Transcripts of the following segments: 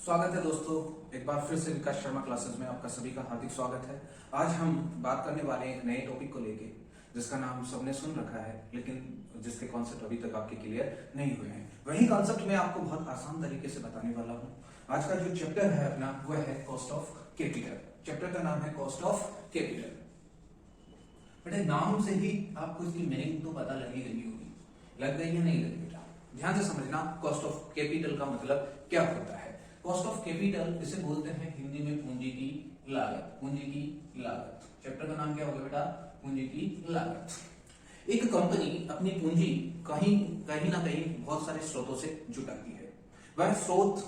स्वागत है दोस्तों, एक बार फिर से विकास शर्मा क्लासेस में आपका सभी का हार्दिक स्वागत है। आज हम बात करने वाले हैं एक नए टॉपिक को लेके, जिसका नाम सबने सुन रखा है, लेकिन जिसके कॉन्सेप्ट अभी तक आपके क्लियर नहीं हुए हैं। वही कॉन्सेप्ट मैं आपको बहुत आसान तरीके से बताने वाला हूँ। आज का जो चैप्टर है अपना, वह है कॉस्ट ऑफ कैपिटल। चैप्टर का नाम है कॉस्ट ऑफ कैपिटल। बेटा नाम से ही आपको इसकी मीनिंग तो पता लगी होगी, लग गई या नहीं लगी? बेटा ध्यान से समझना, कॉस्ट ऑफ कैपिटल का मतलब क्या होता है। कॉस्ट ऑफ कैपिटल इसे बोलते हैं हिंदी में पूंजी की लागत। पूंजी की लागत। चैप्टर का नाम क्या होगा बेटा? पूंजी की लागत। एक कंपनी अपनी पूंजी कहीं ना कहीं बहुत सारे स्रोतों से जुटाती है। वह स्रोत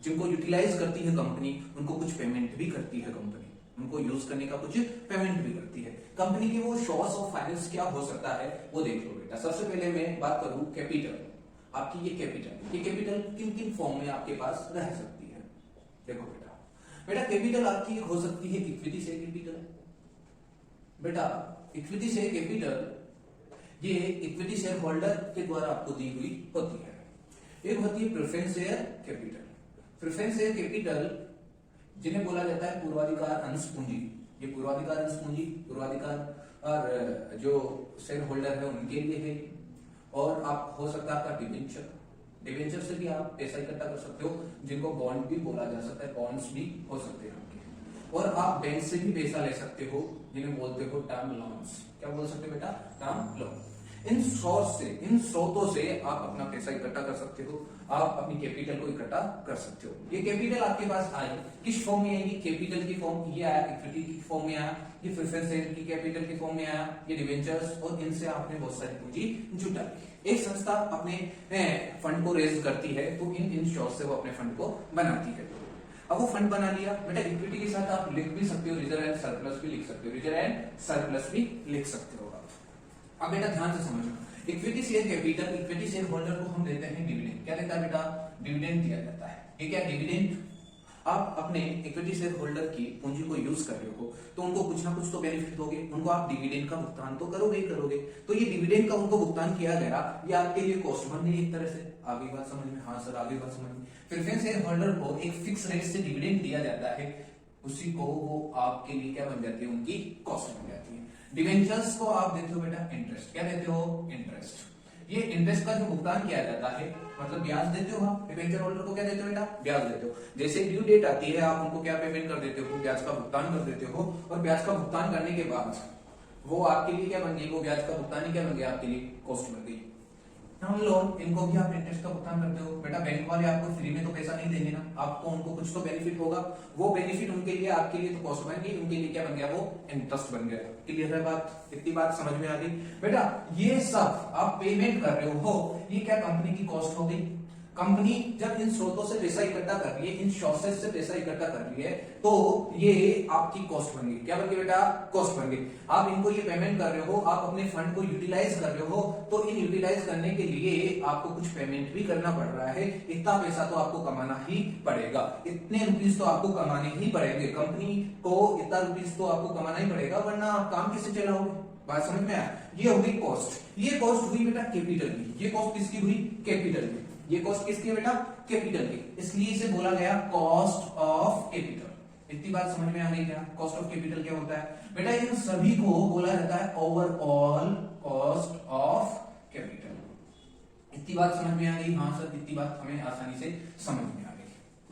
जिनको यूटिलाइज करती है कंपनी, उनको कुछ पेमेंट भी करती है कंपनी, उनको यूज करने का कुछ पेमेंट भी करती है। कंपनी के वो सोर्स ऑफ फाइनेंस क्या हो सकता है वो देख लो बेटा। सबसे पहले मैं बात करूं कैपिटल। आपकी ये कैपिटल किन किन फॉर्म में आपके पास रह सकती है? देखो बेटा कैपिटल आपकी हो सकती है इक्विटी शेयर कैपिटल। बेटा इक्विटी शेयर कैपिटल ये इक्विटी शेयर होल्डर के द्वारा आपको दी हुई होती है। एक होती है preference share capital. Preference share capital जिन्हें बोला जाता है पूर्वाधिकार अंश पूंजी। ये पूर्वाधिकार अंश पूंजी पूर्वाधिकार और जो शेयर होल्डर है उनके लिए है। और आप हो सकता है आपका डिवेंचर से भी आप पैसा इकट्ठा कर सकते हो, जिनको बॉन्ड भी बोला जा सकता है, बॉन्ड्स भी हो सकते हैं आपके। और आप बैंक से भी पैसा ले सकते हो, जिन्हें बोलते हो टर्म लोन्स। क्या बोल सकते हो बेटा? Term loan. इन स्रोतों से आप अपना पैसा इकट्ठा कर सकते हो, आप अपनी कैपिटल को इकट्ठा कर सकते हो। ये कैपिटल आपके पास आई किस फॉर्म में आएगी? कैपिटल की फॉर्म। ये आया इक्विटी की फॉर्म में आया, ये प्रेफरेंस शेयर की कैपिटल की फॉर्म में आया, ये डिवेंचर्स, और इनसे आपने बहुत सारी पूंजी जुटाई। एक संस्था अपने फंड को रेज करती है तो इन सोर्स से वो अपने फंड को बनाती है। अब वो फंड बना लिया बेटा, इक्विटी के साथ आप लिख भी सकते हो रिजर्व एंड सरप्लस भी लिख सकते हो, रिजर्व एंड सरप्लस भी लिख सकते हो। अब बेटा ध्यान से समझो, equity share capital, equity share holder को हम देते हैं डिविडेंड। क्या देता है बेटा? डिविडेंड दिया जाता है। ये क्या डिविडेंड? आप अपने इक्विटी शेयर होल्डर की पूंजी को यूज कर रहे हो तो उनको कुछ ना कुछ तो बेनिफिट दोगे, उनको आप डिविडेंड का भुगतान तो करोगे ही करोगे। तो ये डिविडेंड का उनको भुगतान किया गया, ये आपके लिए कॉस्ट बन गई एक तरह से। आगे बात समझ में? हाँ सर आगे बात समझ में। प्रेफरेंस शेयर होल्डर को एक फिक्स रेट से डिविडेंड दिया जाता है, उसी को वो आपके लिए क्या बन जाती है? उनकी कॉस्ट बन जाती है। डिवेंचर्स को आप देते हो बेटा इंटरेस्ट। क्या देते हो? इंटरेस्ट। ये इंटरेस्ट का जो भुगतान किया जाता है, मतलब ब्याज देते हो आप डिवेंचर होल्डर को। क्या देते हो बेटा? ब्याज देते हो। जैसे ड्यू डेट आती है आप उनको क्या पेमेंट कर देते हो? ब्याज का भुगतान कर देते हो। और ब्याज का भुगतान करने के बाद वो आपके लिए क्या बन गई? वो ब्याज का भुगतान ही क्या बन गया? आपके लिए कॉस्ट बन गई। टर्म लोन, इनको भी आप इंटरेस्ट का भुगतान करते हो। बेटा बैंक वाले आपको फ्री में तो पैसा नहीं देंगे ना, आपको उनको कुछ तो बेनिफिट होगा। वो बेनिफिट उनके लिए, आपके लिए तो कॉस्ट बन गई, उनके लिए क्या बन गया? वो इंटरेस्ट बन गया। क्लियर है बात? इतनी बात समझ में आ गई? बेटा ये सब आप पेमेंट कर रहे हो, ये क्या कंपनी की कॉस्ट हो गई। कंपनी जब इन स्रोतों से पैसा इकट्ठा कर रही है, इन सोर्सेस से पैसा इकट्ठा कर रही है, तो ये आपकी कॉस्ट बन गई। क्या बन गई बेटा? कॉस्ट बन गई। आप इनको ये पेमेंट कर रहे हो, आप अपने फंड को यूटिलाइज कर रहे हो, तो इन यूटिलाइज करने के लिए आपको कुछ पेमेंट भी करना पड़ रहा है। इतना पैसा तो आपको कमाना ही पड़ेगा, इतने रुपीज तो आपको कमाने ही पड़ेंगे। कंपनी को इतना रुपीज तो आपको कमाना ही पड़ेगा, वरना आप काम कैसे चलाओगे? बात समझ में आया? ये हो गई कॉस्ट। ये कॉस्ट हुई बेटा कैपिटल की। ये कॉस्ट किसकी हुई? कैपिटल की। ये कॉस्ट किसकी है बेटा? कैपिटल की। इसलिए इसे बोला गया कॉस्ट ऑफ कैपिटल। इतनी बात समझ में आ गई क्या? कॉस्ट ऑफ कैपिटल क्या होता है बेटा? इन सभी को बोला जाता है ओवरऑल कॉस्ट ऑफ कैपिटल। इतनी बात समझ में आ गई? हाँ सर इतनी बात हमें आसानी से समझ में आ गई।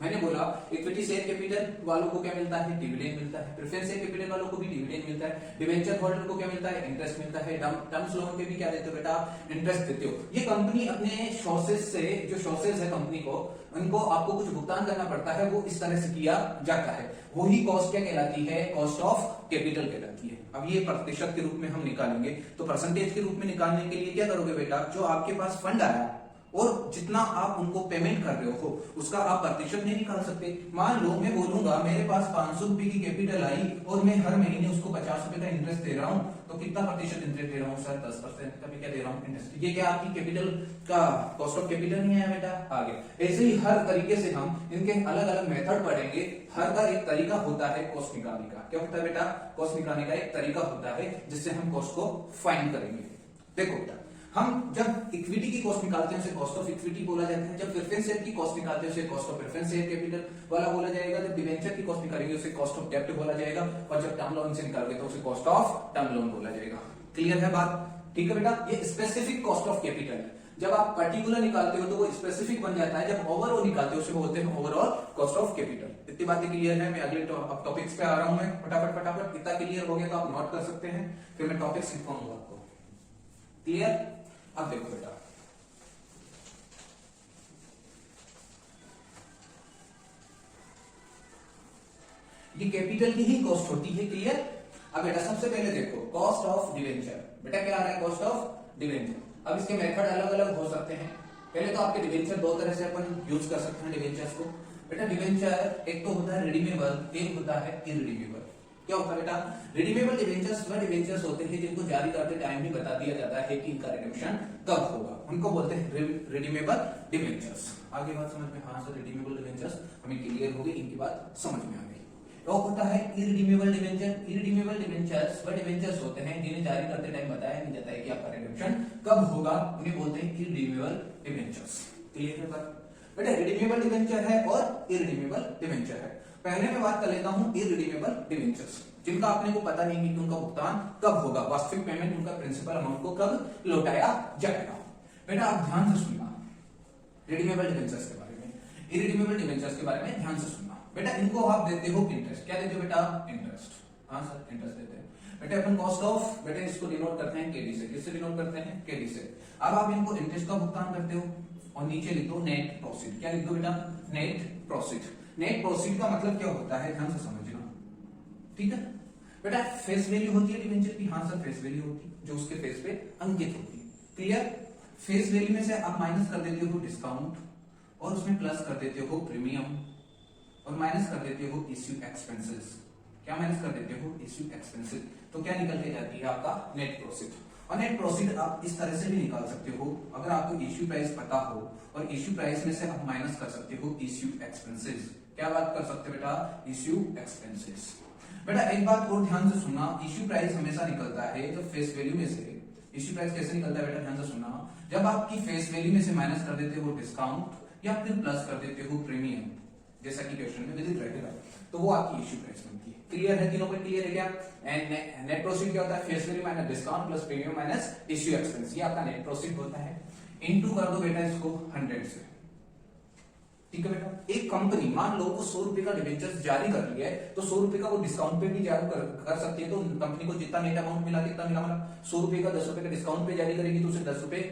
मैंने बोला इक्विटी शेयर कैपिटल वालों को क्या मिलता है? डिविडेंड मिलता है। प्रेफरेंस शेयर कैपिटल वालों को भी डिविडेंड मिलता है। डिवेंचर होल्डर को क्या मिलता है? इंटरेस्ट मिलता है। टर्म्स लोन पे भी क्या देते हो बेटा? इंटरेस्ट देते हो। ये कंपनी अपने सोर्सेस से, जो सोर्सेस है कंपनी को, उनको आपको कुछ भुगतान करना पड़ता है, वो इस तरह से किया जाता है। वही कॉस्ट क्या कहलाती है? कॉस्ट ऑफ कैपिटल कहलाती है। अब ये प्रतिशत के रूप में हम निकालेंगे, तो परसेंटेज के रूप में निकालने के लिए क्या करोगे बेटा? जो आपके पास फंड आया और जितना आप उनको पेमेंट कर रहे हो उसका आप प्रतिशत नहीं निकाल सकते। मान लो मैं बोलूंगा मेरे पास 500 रुपए की कैपिटल आई और मैं हर महीने उसको 50 रुपए का इंटरेस्ट दे रहा हूं, तो कितना प्रतिशत इंटरेस्ट दे रहा हूं सर? 10% का मैं क्या दे रहा हूं? इंटरेस्ट। ये क्या आपकी कैपिटल का कॉस्ट ऑफ कैपिटल नहीं है बेटा? आगे ऐसे ही हर तरीके से हम इनके अलग अलग मेथड पढ़ेंगे। हर का एक तरीका होता है कॉस्ट निकालने का। क्या होता है बेटा? कॉस्ट निकालने का एक तरीका होता है जिससे हम कॉस्ट को फाइंड करेंगे। देखो बेटा हम जब इक्विटी की कॉस्ट निकालते हैं उसे कॉस्ट ऑफ इक्विटी बोला जाता है, जब प्रेफरेंस शेयर की कॉस्ट निकालते हैं उसे cost of preference share capital वाला बोला जाएगा, जब डिबेंचर की कॉस्ट निकालेंगे उसे कॉस्ट ऑफ डेब्ट बोला जाएगा, और जब टर्म लोन से निकालोगे तो उसे कॉस्ट ऑफ टर्म लोन बोला जाएगा। क्लियर है बात? ठीक है बेटा, ये स्पेसिफिक कॉस्ट ऑफ कैपिटल है। जब आप पर्टिकुलर निकालते हो तो वो स्पेसिफिक बन जाता है, जब ओवरऑल निकालते हो उसे बोलते हैं ओवरऑल कॉस्ट ऑफ कैपिटल। इतनी बातें क्लियर है? मैं अगले टॉपिक्स पे आ रहा हूं, मैं फटाफट इतना क्लियर हो गया तो आप नोट कर सकते हैं, फिर मैं टॉपिक सिखाऊंगा आपको। क्लियर? अब देखो बेटा, ये कैपिटल की ही कॉस्ट होती है। क्लियर? अब बेटा सबसे पहले देखो कॉस्ट ऑफ डिवेंचर। बेटा क्या आ रहा है? Cost of debenture. अब इसके मेथड अलग अलग हो सकते हैं। पहले तो आपके डिवेंचर दो तरह से अपन यूज कर सकते हैं डिवेंचर्स को। बेटा डिवेंचर एक तो होता है रिडीमेबल, एक होता है इररिडीमेबल। क्या होता है बेटा? रिडीमेबल डिवेंचर्स वह डिवेंचर्स होते हैं जिनको जारी करते टाइम ही बता दिया जाता है कि इनका रिडेम्पशन कब होगा, उनको बोलते हैं रिडीमेबल डिवेंचर्स। आगे बात समझ में? हाँ सर, रिडीमेबल डिवेंचर्स हमें क्लियर हो गई, इनकी बात समझ में आ गई। तो होता है इररिडीमेबल डिवेंचर। इररिडीमेबल डिवेंचर्स वह डिवेंचर्स होते हैं जिन्हें जारी करते टाइम बताया नहीं जाता है कि आपका रिडेम्पशन कब होगा, उन्हें बोलते हैं इररिडीमेबल डिवेंचर्स। क्लियर है बात? बेटा रिडीमेबल डिवेंचर है और इररिडीमेबल डिवेंचर है। पहले मैं बात कर लेता हूं इररिडीमेबल डिवेंचर्स, जिनका आपने को पता नहीं है कि उनका भुगतान कब होगा, वास्तविक पेमेंट उनका प्रिंसिपल अमाउंट को कब लौटाया जाएगा। बेटा आप ध्यान से सुनना रिडीमेबल डिवेंचर्स के बारे में, इररिडीमेबल डिवेंचर्स के बारे में ध्यान से सुनना। बेटा इनको आप देते हो इंटरेस्ट। क्या देते हो बेटा? इंटरेस्ट। हाँ सर, इंटरेस्ट देते हैं। बेटा अपन कॉस्ट ऑफ, बेटा इसको डिनोट करते हैं केडी से। किससे डिनोट करते हैं? केडी से। अब आप इनको इंटरेस्ट का भुगतान करते हो और नीचे लिख दो नेट प्रॉफिट। क्या लिख दो बेटा? Net profit. नेट प्रॉफिट का मतलब क्या होता है, ध्यान से समझना। ठीक है बेटा, फेस वैल्यू होती है डिवेंचर की। हाँ सर, फेस वैल्यू होती है जो उसके फेस पे अंकित होती है। क्लियर? फेस वैल्यू में से आप माइनस कर देते हो डिस्काउंट, और उसमें प्लस कर देते हो प्रीमियम, और माइनस कर देते हो इश्यू एक्सपेंसेस। क्या माइनस कर देते हो? Issue expenses. तो क्या निकल के जाती है? आपका नेट प्रॉफिट। और नेट प्रॉफिट आप इस तरह से भी निकाल सकते हो, अगर आपको इश्यू प्राइस पता हो और इश्यू प्राइस में से आप माइनस कर सकते हो इश्यू एक्सपेंसेस। क्या बात कर सकते हो बेटा? Issue expenses. बेटा एक बात और ध्यान से सुनना, इश्यू प्राइस हमेशा निकलता है जब फेस वैल्यू में से। इश्यू प्राइस कैसे निकलता है बेटा? ध्यान से सुनना, जब आपकी फेस वैल्यू में से माइनस कर देते हो डिस्काउंट या फिर प्लस कर देते हो प्रीमियम, जैसा कि क्वेश्चन में विदित रहेगा, तो वो आपकी इश्यू प्राइस बनती है। क्लियर है? तीनों पर क्लियर है क्या? एंड नेट प्रॉफिट क्या होता है? Face value minus discount plus premium minus issue expense, ये आपका नेट प्रॉफिट होता है। इनटू कर दो बेटा इसको 100 से। ठीक है बेटा, एक कंपनी मान लो वो 100 रुपए का डिवेंचर जारी कर लिया है, तो 100 रुपए का वो डिस्काउंट पे भी जारी कर सकती है। तो कंपनी को जितना नेट अमाउंट मिला कितना मिला, मतलब 100 रुपए का 10 रुपए का डिस्काउंट पे जारी करेगी तो उसे 10 रुपए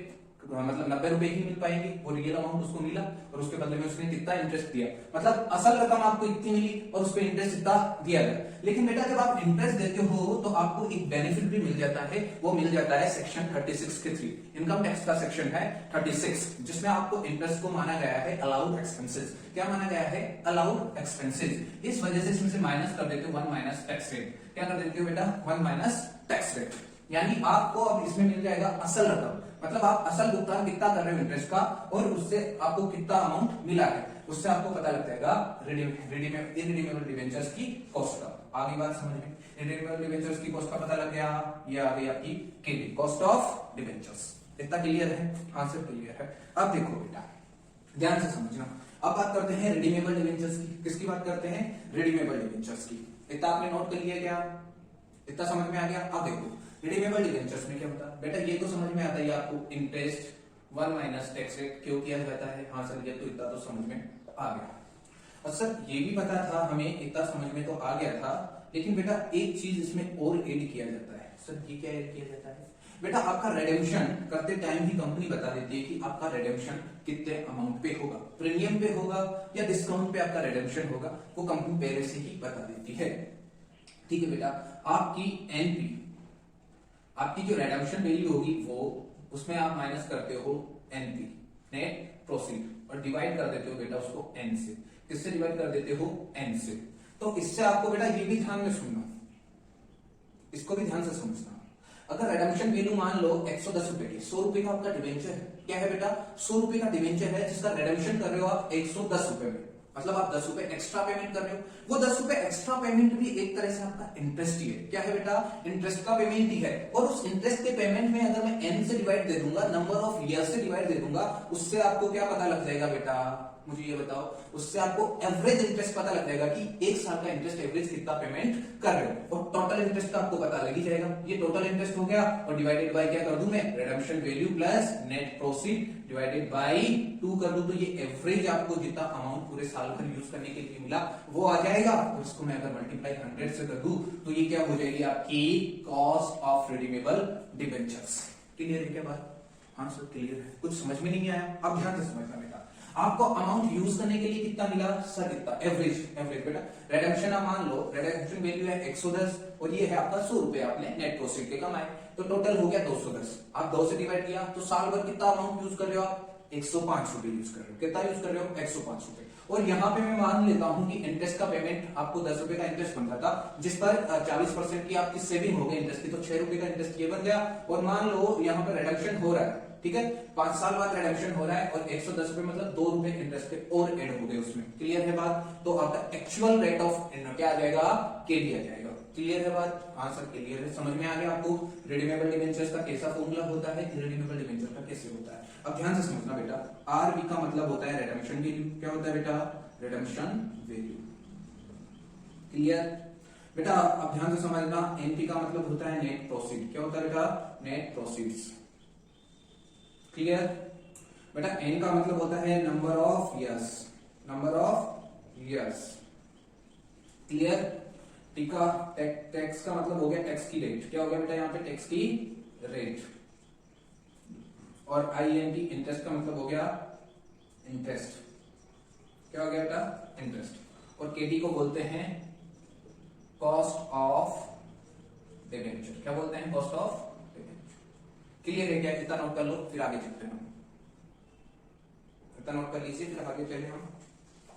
मतलब 90 रुपए ही मिल पाएंगे, वो रियल अमाउंट उसको मिला, और उसके बदले में उसने कितना इंटरेस्ट दिया, मतलब असल रकम आपको इतनी मिली और उस पर इंटरेस्ट इतना दिया गया। लेकिन बेटा जब आप इंटरेस्ट देते हो तो आपको एक बेनिफिट भी मिल जाता है, वो मिल जाता है सेक्शन 36 के 3, इनकम टैक्स का सेक्शन है 36, जिसमें आपको इंटरेस्ट को माना गया है अलाउड एक्सपेंसेस। क्या माना गया है? Allowed expenses. इस वजह से इसमें से माइनस कर देते हो 1 माइनस टैक्स रेट। क्या कर देते हो बेटा? 1 माइनस टैक्स रेट। यानी आपको अब इसमें मिल जाएगा असल रकम, मतलब आप असल भुगतान कितना कर रहे हो इंटरेस्ट का, और उससे आपको कितना अमाउंट मिला है, उससे आपको पता लग जाएगा इररिडीमेबल डिवेंचर्स की कॉस्ट का। आगे बात समझ में? इररिडीमेबल डिवेंचर्स की कॉस्ट का पता लग गया, ये आ गई आपकी केडी, कॉस्ट ऑफ डिवेंचर्स। इतना क्लियर है? हाँ सर क्लियर है। अब देखो बेटा ध्यान से समझना, अब बात करते हैं रिडीमेबल डिवेंचर्स की। किसकी बात करते हैं? रिडीमेबल डिवेंचर्स की। इतना आपने नोट कर लिया क्या? इतना समझ में आ गया? अब देखो रिडीमेबल डिवेंचर्स में क्या होता है बेटा, ये तो समझ में आता है आपको, इंटरेस्ट 1 माइनस टैक्स रेट क्यों किया जाता है। हाँ सर, ये तो इतना तो समझ में आ गया। और सर ये भी पता था हमें, इतना समझ में तो आ गया था, लेकिन बेटा एक चीज इसमें और ऐड किया जाता है। सर ये क्या ऐड किया जाता है बेटा? आपका रिडेम्पशन करते टाइम ही कंपनी बता देती है कि आपका रिडेम्पशन कितने अमाउंट पे होगा, प्रीमियम पे होगा या डिस्काउंट पे आपका रिडेम्पशन होगा, वो कंपनी पहले से ही बता देती है। ठीक है बेटा, आपकी एनपी, आपकी जो रिडेम्पशन वैल्यू होगी वो, उसमें आप माइनस करते हो एनपी नेट प्रॉफिट, और डिवाइड कर देते हो बेटा उसको एन से। किससे डिवाइड कर देते हो? एन से। तो इससे आपको बेटा ये भी ध्यान में सुनना, इसको भी ध्यान से समझना। अगर रिडेम्पशन वैल्यू मान लो 110 रुपए की, 100 रुपए का आपका डिवेंचर है, क्या है बेटा? 100 रुपए का डिवेंचर है जिसका रिडेम्पशन कर रहे हो आप 110 रुपए में। मतलब आप 10 रुपए एक्स्ट्रा पेमेंट कर रहे हो। वो 10 रुपए एक्स्ट्रा पेमेंट भी एक तरह से आपका इंटरेस्ट ही है। क्या है बेटा? इंटरेस्ट का पेमेंट ही है। और उस इंटरेस्ट के पेमेंट में अगर मैं n से डिवाइड दे दूंगा, नंबर ऑफ ईयर से डिवाइड दे दूंगा, उससे आपको क्या पता लग जाएगा बेटा? मुझे ये बताओ। उससे आपको एवरेज इंटरेस्ट पता लग जाएगा कि एक साल का इंटरेस्ट एवरेज कितना पेमेंट कर रहे हो, और टोटल इंटरेस्ट का आपको पता लग ही जाएगा। ये टोटल इंटरेस्ट हो गया, और डिवाइडेड बाय क्या कर दूं मैं? Redemption value plus net proceed divided by 2 कर दूं, तो ये एवरेज आपको जितना अमाउंट पूरे साल भर यूज करने के लिए मिला वो आ जाएगा। और इसको मैं अगर मल्टीप्लाई 100 से कर दूं तो ये क्या हो जाएगी आपकी? Cost of redeemable debentures. Clear है क्या बात? हाँ सर क्लियर है। कुछ समझ में नहीं आया? अब ध्यान से समझना बेटा। आपको अमाउंट यूज करने के लिए कितना मिला सर? कितना? एवरेज बेटा। रिडेम्पशन आप मान लो, रिडेम्पशन वैल्यू है 110 और ये है आपका 100 रुपए आपने नेट प्रोसीड के कमाए, तो टोटल हो गया 210। आप 2 से डिवाइड किया तो साल भर कितना अमाउंट यूज कर रहे हो आप? 105 रुपए यूज कर रहे हो। कितना यूज कर रहे हो? 105 रुपए। और यहाँ पे मैं मान लेता हूं कि इंटरेस्ट का पेमेंट आपको 10 रुपए का इंटरेस्ट बन रहा था, जिस पर 40% की आपकी सेविंग हो गई इंटरेस्ट की, तो 6 रुपए का इंटरेस्ट ये बन गया। और मान लो यहाँ पे रिडक्शन हो रहा है, ठीक है, 5 साल बाद रिडक्शन हो रहा है, और 110 रुपए मतलब 2 रुपए इंटरेस्ट के और ऐड हो गए उसमें। क्लियर है बात? तो आपका एक्चुअल रेट ऑफ क्या आ जाएगा? केडी आ जाएगा। क्लियर है बात? हाँ सर क्लियर है। समझ में आ गया आपको रिडीमेबल डिबेंचर्स का कैसा फॉर्मूला होता है, रिडीमेबल डिबेंचर का कैसे होता है? अब ध्यान से समझना बेटा। आरवी का मतलब होता है रिडेम्पशन वैल्यू। क्या होता है बेटा? Redemption value. क्लियर बेटा? अब ध्यान से समझना। एनपी का मतलब होता है नेट प्रोसीड। क्या होता है बेटा? Net proceeds. क्लियर बेटा? एन का मतलब होता है number of years, number of years. Clear? T का टैक्स का मतलब हो गया टैक्स की रेट। क्या हो गया बेटा? यहाँ पे टैक्स की रेट। और आईएनटी इंटरेस्ट का मतलब हो गया इंटरेस्ट। क्या हो गया बेटा? इंटरेस्ट। और केटी को बोलते हैं कॉस्ट ऑफ डिबेंचर। क्या बोलते हैं? Cost of debenture. क्लियर है क्या? इतना नोट कर लो, फिर आगे चलते हैं। इतना नोट कर लीजिए, फिर आगे चले हम।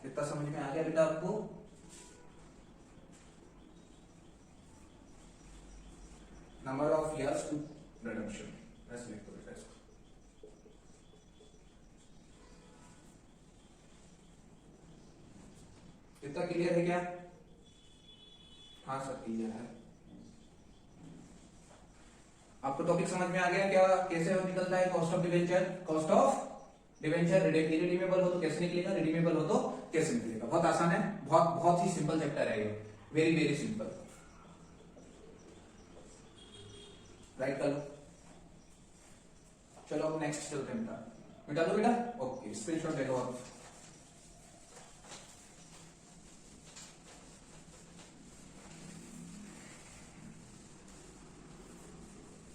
इतना समझ में आ गया बेटा आपको? Number of years to redemption, ऐसे लिख दो बेटा इसको। इतना क्लियर है क्या? हाँ सर क्लियर है। आपको टॉपिक समझ में आ गया क्या? कैसे निकलता है cost of debenture? Cost of debenture redeemable हो तो कैसे निकलेगा, रिडीमेबल हो तो कैसे निकलेगा? बहुत आसान है, बहुत ही सिंपल चैप्टर है ये, वेरी वेरी सिंपल। राइट कर लो। चलो अब नेक्स्ट चलते हैं बेटा। मिटा दो बेटा। ओके, स्क्रीनशॉट ले लो आप।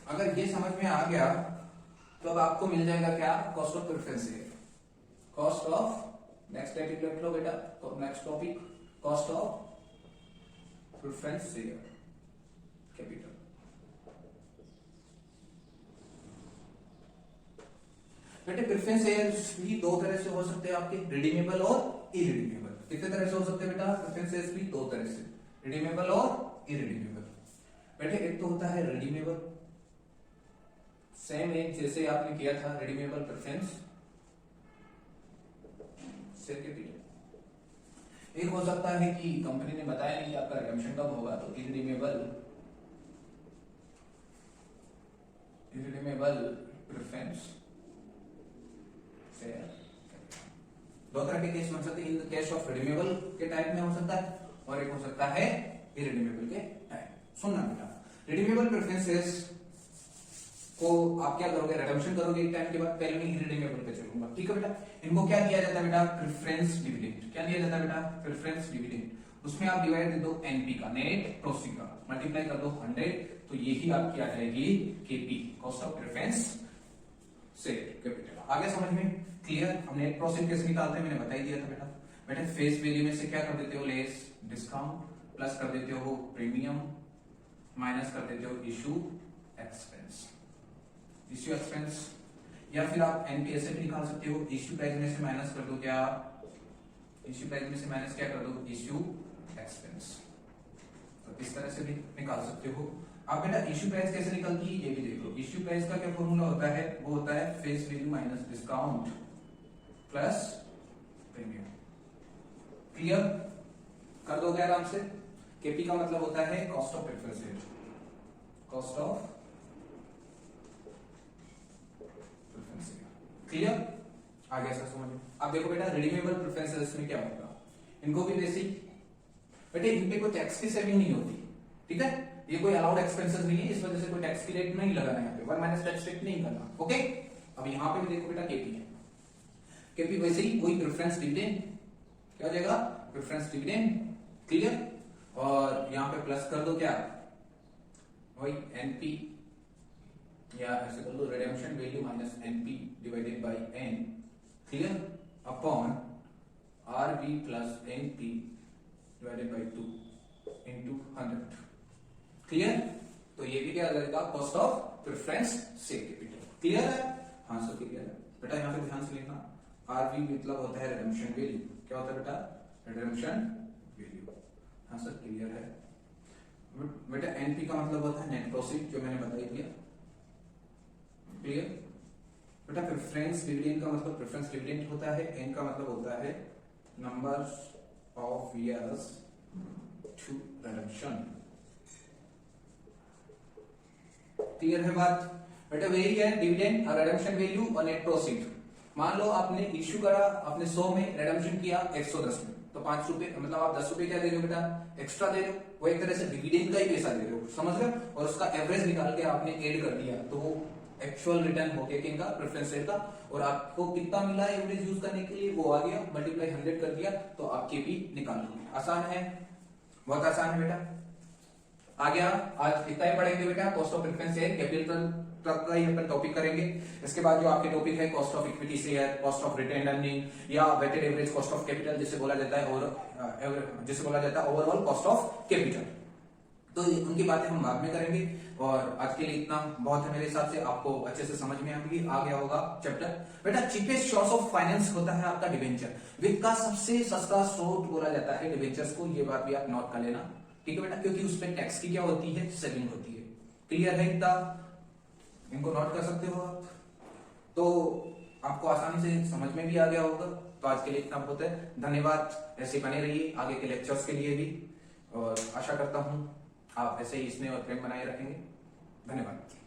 अगर ये समझ में आ गया तो अब आपको मिल जाएगा क्या? Cost of preference share. Cost of, next topic लिख लो बेटा। तो next topic cost of preference share capital. बेटे प्रेफरेंस शेयर्स भी दो तरह से हो सकते हैं आपके, रिडीमेबल और इरिडीमेबल। कितने तरह से हो सकते हैं बेटा? प्रेफरेंस शेयर्स भी दो तरह से, रिडीमेबल और इरिडीमेबल। बेटे एक तो होता है रिडीमेबल, सेम एक जैसे आपने किया था रिडीमेबल प्रेफरेंस शेयर कैपिटल। एक हो सकता है कि कंपनी ने बताया नहीं कि आपका रिडेम्पशन कब होगा, तो इरिडीमेबल प्रेफरेंस शेयर। दो तरह के केस बन सकते हैं। इन केस ऑफ रिडीमेबल के टाइप में हो सकता है, और एक हो सकता है इरिडीमेबल के टाइप। सुनना बेटा, रिडीमेबल प्रेफरेंस शेयर्स को आप क्या करोगे? रिडेम्पशन करोगे एक टाइम के बाद। पहले मैं इरिडीमेबल पे चलूंगा, ठीक है बेटा। इनको क्या दिया जाता है बेटा? Preference dividend. क्या दिया जाता है बेटा? Preference dividend. उसमें आप डिवाइड दे दो एनपी का, नेट प्रोसीड का, मल्टीप्लाई कर दो 100, तो यही आपकी आ जाएगी KP, cost of preference share capital. आगे समझ में क्लियर? हम नेट प्रोसीड कैसे निकालते हैं मैंने बता ही दिया था बेटा। बेटा फेस वैल्यू में से क्या कर देते हो? लेस डिस्काउंट, प्लस कर देते हो प्रीमियम, माइनस कर देते हो इशू एक्सपेंस। इश्यू एक्सपेंस, या फिर आप एनपी ऐसे भी निकाल सकते हो, इश्यू प्राइस में से माइनस कर दो क्या? इश्यू प्राइस में से माइनस क्या कर दो? Issue expense. तो इस तरह से भी निकाल सकते हो आप बेटा। इश्यू प्राइस कैसे निकलती है ये भी देख लो। इश्यू प्राइस का क्या फॉर्मूला होता है? वो होता है face value minus discount plus premium. Clear कर दोगे आराम से। केपी का मतलब होता है cost of preference rate, cost of preference rate. Clear आगे ऐसा समझो। अब देखो बेटा रिडीमेबल प्रेफरेंसेस में क्या होगा, इनको भी बेसिक बेटे इन पे कोई टैक्स की सेविंग नहीं होती, ठीक है, ये कोई अलाउड एक्सपेंसेस नहीं है, इस वजह से कोई टैक्स की रेट नहीं लगाना यहाँ पे, 1 माइनस टैक्स रेट नहीं करना। ओके अब यहाँ पे भी देखो बेटा केपी है, केपी वैसे ही वही प्रेफरेंस डिविडेंड, क्या हो जाएगा प्रेफरेंस डिविडेंड। क्लियर और यहाँ पे प्लस कर दो क्या, वही एनपी या ऐसे कर लो redemption value minus NP divided by N, clear, upon RB plus NP divided by 2 into 100। Clear, तो ये भी क्या आ जाएगा cost of preference share capital. Clear है, हाँ सर क्लियर है बेटा। यहाँ पे ध्यान से लिखना, आरवी मतलब होता है रिडेम्पशन वैल्यू, क्या होता है बेटा रिडेम्पशन वैल्यू। हाँ सर क्लियर है बेटा। एनपी का मतलब होता है नेट प्रोसीड, जो मैंने बताई दिया। क्लियर बेटा। प्रेफरेंस डिविडेंड का मतलब प्रेफरेंस डिविडेंड होता है, एन का मतलब होता है number of years to redemption. Clear है बात बेटा। वही है डिविडेंड और रिडम्पशन वैल्यू और नेट प्रोसीड। मान लो आपने इश्यू करा, आपने 100 में रिडम्पशन किया 110 में, तो 5 रुपए मतलब आप 10 रुपए क्या दे रहे हो बेटा एक्स्ट्रा दे रहे हो, वो एक तरह से डिविडेंड का ही पैसा दे रहे हो, समझ रहे हो, और उसका एवरेज निकाल के आपने ऐड कर दिया, तो वो एक्चुअल रिटर्न हो गया किनका प्रेफरेंस रेट का, और आपको कितना मिला एवरेज यूज करने के लिए वो आ गया, मल्टीप्लाई 100 कर दिया, तो आप केपी निकाल लोगे। आसान है, बहुत आसान है बेटा। आ गया, आज इतना ही पढ़ेंगे बेटा, cost of preference share capital तक का ही अपन टॉपिक करेंगे। इसके बाद जो आपके टॉपिक है cost of equity share, cost of retained earning या weighted average cost of capital जिसे बोला जाता है, और जिसे बोला जाता है ओवरऑल कॉस्ट ऑफ कैपिटल, तो उनकी बातें हम बाद में करेंगे। और आज के लिए इतना बहुत है मेरे हिसाब से, आपको अच्छे से समझ में आ गया होगा चैप्टर। बेटा चीपेस्ट सोर्स ऑफ फाइनेंस होता है आपका डिवेंचर, वित्त का सबसे सस्ता स्रोत बोला जाता है डिवेंचर्स को, ये बात भी आप नोट कर लेना, ठीक है बेटा, क्योंकि उसमें टैक्स की क्या होती है सेविंग होती है। क्लियर है इतना, इनको नोट कर सकते हो आप, तो आपको आसानी से समझ में भी आ गया होगा। तो आज के लिए इतना बहुत है, धन्यवाद। ऐसे बने रहिए आगे के लेक्चर्स के लिए भी, और आशा करता हूं आप ऐसे ही स्नेह और प्रेम बनाए रखेंगे। धन्यवाद।